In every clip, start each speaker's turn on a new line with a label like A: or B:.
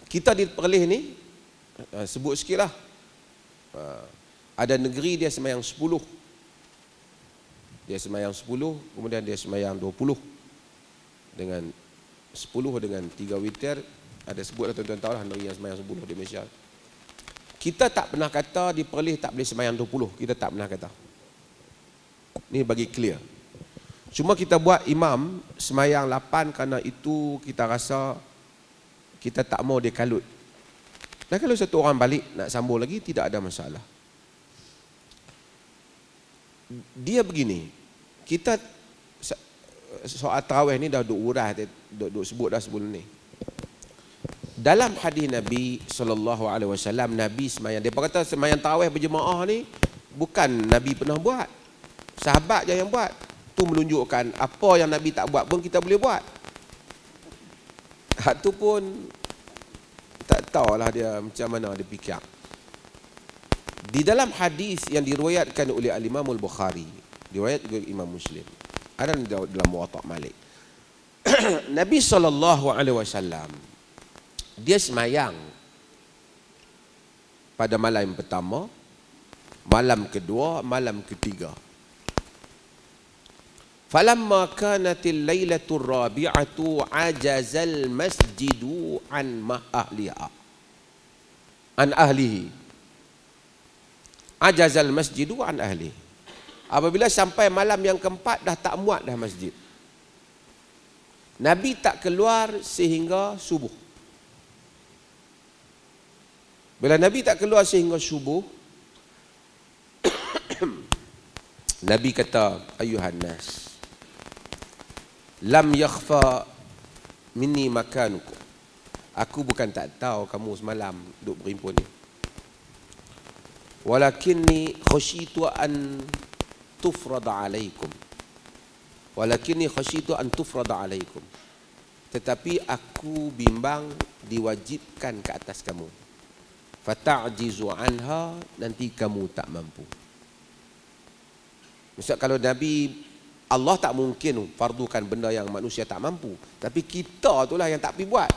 A: Kita di Perlis ni, sebut sikit lah, ada negeri dia semayang 10. Dia semayang 10, kemudian dia semayang 20. Dengan 10 dengan 3 witir. Ada sebutlah tuan-tuan tahu lah negeri yang semayang 10 di Malaysia. Kita tak pernah kata di Perlis tak boleh semayang 20. Kita tak pernah kata. Ni bagi clear. Cuma kita buat imam semayang 8 kerana itu kita rasa kita tak mau dia kalut. Dan kalau satu orang balik nak sambung lagi, tidak ada masalah. Dia begini, kita soal tarawih ni dah duk urah, duk sebut dah sebelum ni. Dalam hadis Nabi SAW, Nabi semayang, dia kata semayang tarawih berjemaah ni bukan Nabi pernah buat, sahabat je yang buat. Tu menunjukkan apa yang Nabi tak buat pun kita boleh buat. Itu pun tak tahulah dia macam mana dia fikir. Di dalam hadis yang diriwayatkan oleh Al-Imam Al-Bukhari, diriwayat juga Imam Muslim, ada dalam Muwatta' Malik. Nabi SAW dia semayang pada malam pertama, malam kedua, malam ketiga. Falamma kanatil lailatul rabi'atu ajazal masjidu an ahlihi. Ajazal masjidu an ahlihi. Apabila sampai malam yang keempat dah tak muat dah masjid. Nabi tak keluar sehingga subuh. Bila Nabi tak keluar sehingga subuh, Nabi kata, ayuhan nas, lam yakhfa minni makanukum. Aku bukan tak tahu kamu semalam duduk berhimpun ni. Walakinni khasyitu an tufrada alaikum. Walakinni khasyitu an tufrada alaikum. Tetapi aku bimbang diwajibkan ke atas kamu. Fata'jizu anha, nanti kamu tak mampu. Maksud kalau Nabi, Allah tak mungkin fardukan benda yang manusia tak mampu. Tapi kita itulah yang tak pergi buat.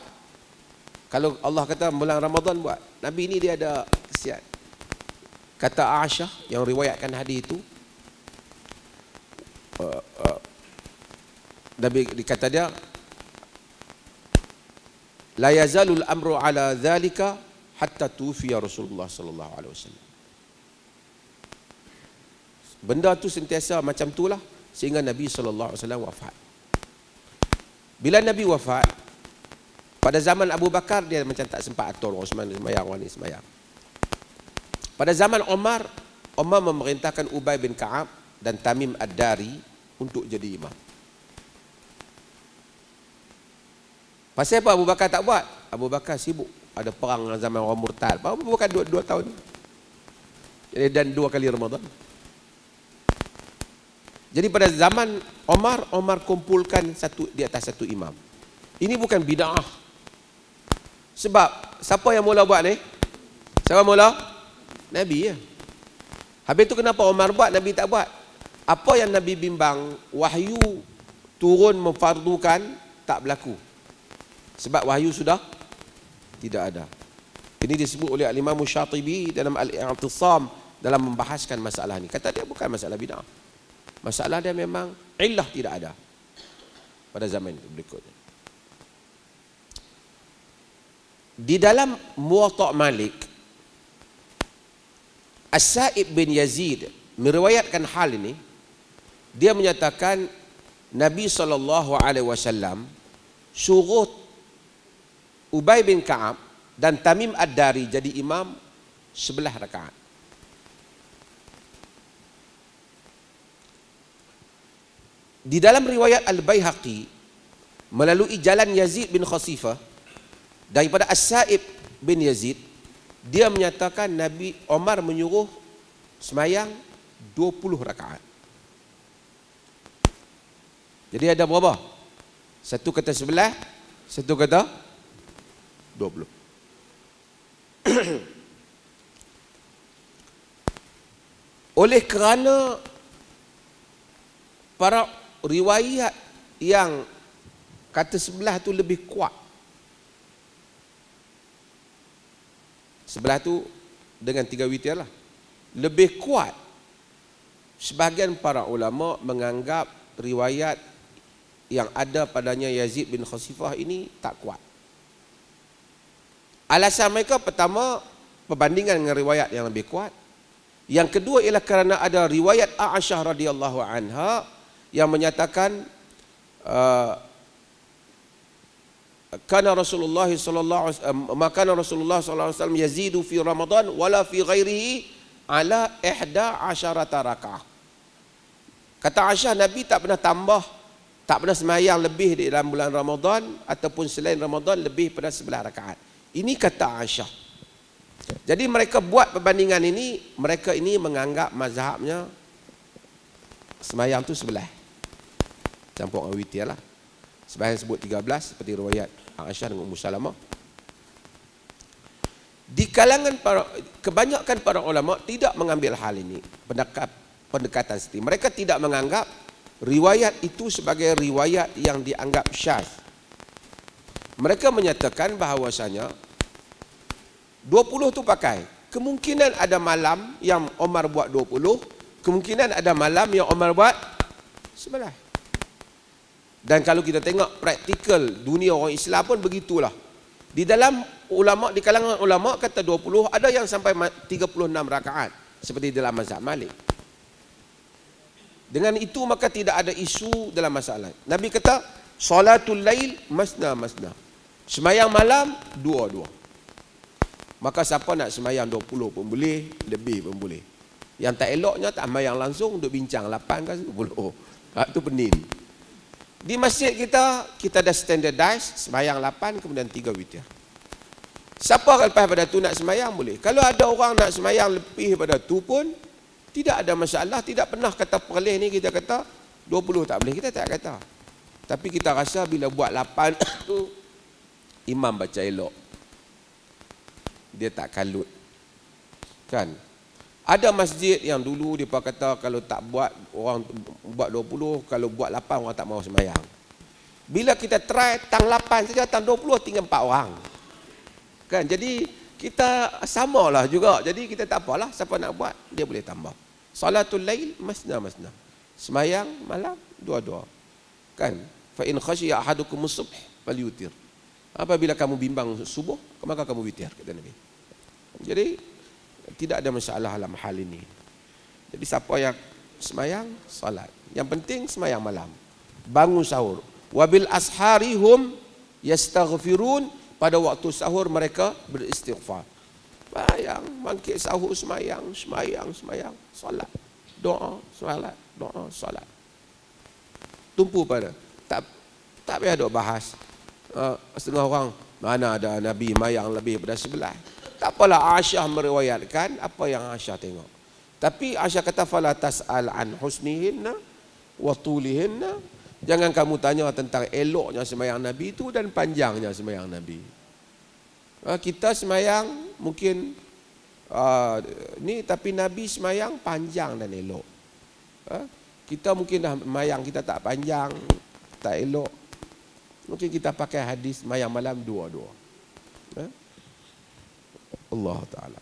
A: Kalau Allah kata bulan Ramadan buat, Nabi ni dia ada kesian. Kata Aisyah yang riwayatkan hadis itu, Nabi dikata dia, la yazalul amru ala dhalika hatta tufiya Rasulullah sallallahu alaihi wasallam. Benda tu sentiasa macam itulah sehingga Nabi sallallahu alaihi wasallam wafat. Bila Nabi wafat, pada zaman Abu Bakar dia macam tak sempat atur orang sembahyang, orang ni sembahyang. Pada zaman Umar memerintahkan Ubay bin Ka'ab dan Tamim Ad-Dari untuk jadi imam. Pasal apa Abu Bakar tak buat? Abu Bakar sibuk, ada perang zaman orang murtad. Abu Bakar 2 tahun. Dan 2 kali Ramadan. Jadi pada zaman Umar kumpulkan di atas satu imam. Ini bukan bid'ah. Sebab siapa yang mula buat ni? Siapa mula? Nabi ya. Habis tu kenapa Umar buat, Nabi tak buat? Apa yang Nabi bimbang, wahyu turun memfardukan tak berlaku. Sebab wahyu sudah tidak ada. Ini disebut oleh Al-Imam Syatibi dalam Al-I'tisam dalam membahaskan masalah ni. Kata dia bukan masalah bid'ah. Masalah dia memang illah tidak ada pada zaman itu berikutnya. Di dalam Muwatta' Malik, As-Sa'ib bin Yazid meriwayatkan hal ini. Dia menyatakan Nabi SAW suruh Ubay bin Ka'ab dan Tamim Ad-Dari jadi imam 11 rakaat. Di dalam riwayat Al-Baihaqi melalui jalan Yazid bin Khasifah daripada As-Sa'ib bin Yazid, dia menyatakan Nabi Umar menyuruh semayang 20 rakaat. Jadi ada berapa? Satu kata 11, satu kata 20. Oleh kerana para riwayat yang kata 11 tu lebih kuat, Sebelah tu dengan 3 witir lah. Lebih kuat. Sebahagian para ulama menganggap riwayat yang ada padanya Yazid bin Khasifah ini tak kuat. Alasan mereka pertama, perbandingan dengan riwayat yang lebih kuat. Yang kedua ialah kerana ada riwayat Aisyah radhiyallahu anha yang menyatakan kana Rasulullah sallallahu alaihi wasallam yazidu fi Ramadan wala fi ghairihi ala 11 rakaah. Kata Aisyah, Nabi tak pernah tambah, tak pernah sembahyang lebih di dalam bulan Ramadan ataupun selain Ramadan lebih pada 11 rakaat. Ini kata Aisyah. Jadi mereka buat perbandingan ini, mereka ini menganggap mazhabnya sembahyang tu 11. Campur dengan witir lah. Sembahyang sebut 13 seperti riwayat Aisyah dengan Ummu Salamah. Di kalangan kebanyakan para ulama tidak mengambil hal ini, pendekatan seperti. Mereka tidak menganggap riwayat itu sebagai riwayat yang dianggap syadz. Mereka menyatakan bahawasanya 20 tu pakai. Kemungkinan ada malam yang Umar buat 20, kemungkinan ada malam yang Umar buat 11. Dan kalau kita tengok praktikal dunia orang Islam pun begitulah. Di dalam ulama, di kalangan ulama kata 20, ada yang sampai 36 rakaat seperti dalam mazhab Malik. Dengan itu maka tidak ada isu dalam masalah. Nabi kata salatul lail masna masna. Semayang malam dua-dua. Maka siapa nak semayang 20 pun boleh, lebih pun boleh. Yang tak eloknya tak semayang langsung, duk bincang 8 ke 10. Itu pening. Di masjid kita dah standardize semayang 8 kemudian 3 witir. Siapa lepas pada tu nak semayang boleh. Kalau ada orang nak semayang lebih pada tu pun tidak ada masalah. Tidak pernah kata perleh ni kita kata 20 tak boleh, kita tak kata. Tapi kita rasa bila buat 8 tu imam baca elok, dia tak kalut kan. Ada masjid yang dulu dia kata kalau tak buat, orang buat 20, kalau buat 8 orang tak mahu sembahyang. Bila kita try tang 8 saja, tang 20 tinggal 4 orang. Kan? Jadi kita samalah juga. Jadi kita tak apalah, siapa nak buat dia boleh tambah. Salatul lail masna masna. Sembahyang malam dua-dua. Kan? Fa in khashiya ahadukum as-subh falyutir. Apabila kamu bimbang subuh, maka kamu witir, kata Nabi. Jadi tidak ada masalah dalam hal ini. Jadi siapa yang semayang, salat. Yang penting semayang malam. Bangun sahur. Wabil asharihum yastaghfirun. Pada waktu sahur mereka beristighfar. Semayang, bangkit sahur, semayang, salat. Doa, salat, doa, salat. Tumpu pada. Tak payah duk bahas. Setengah orang, mana ada Nabi mayang lebih pada 11. Tak apalah, Aisyah meriwayatkan apa yang Aisyah tengok. Tapi Aisyah kata fala tas'al an husnihinna wa tulihinna. Jangan kamu tanya tentang eloknya sembahyang Nabi itu dan panjangnya sembahyang Nabi. Kita sembahyang mungkin ni, tapi Nabi sembahyang panjang dan elok. Kita mungkin dah sembahyang kita tak panjang, tak elok. Mungkin kita pakai hadis sembahyang malam dua-dua. Allah Ta'ala.